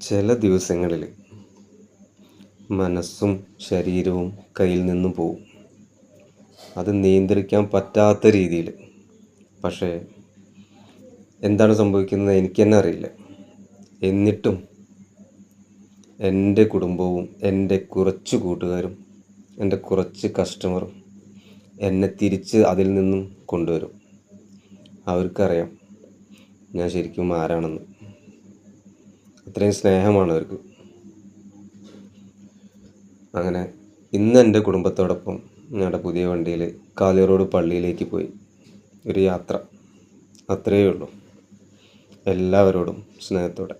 ചില ദിവസങ്ങളിൽ മനസ്സും ശരീരവും കയ്യിൽ നിന്നും പോവും. അത് നിയന്ത്രിക്കാൻ പറ്റാത്ത രീതിയിൽ. പക്ഷേ എന്താണ് സംഭവിക്കുന്നത് എനിക്ക് തന്നെ അറിയില്ല. എന്നിട്ടും എൻ്റെ കുടുംബവും എൻ്റെ കുറച്ച് കൂട്ടുകാരും എൻ്റെ കുറച്ച് കസ്റ്റമറും എന്നെ തിരിച്ച് അതിൽ നിന്നും കൊണ്ടുവരും. അവർക്കറിയാം ഞാൻ ശരിക്കും ആരാണെന്ന്. അത്രയും സ്നേഹമാണ് അവർക്ക്. അങ്ങനെ ഇന്ന് എൻ്റെ കുടുംബത്തോടൊപ്പം ഞങ്ങളുടെ പുതിയ വണ്ടിയിൽ കാലി റോഡ് പള്ളിയിലേക്ക് പോയി. ഒരു യാത്ര, അത്രയേ ഉള്ളൂ. എല്ലാവരോടും സ്നേഹത്തോടെ.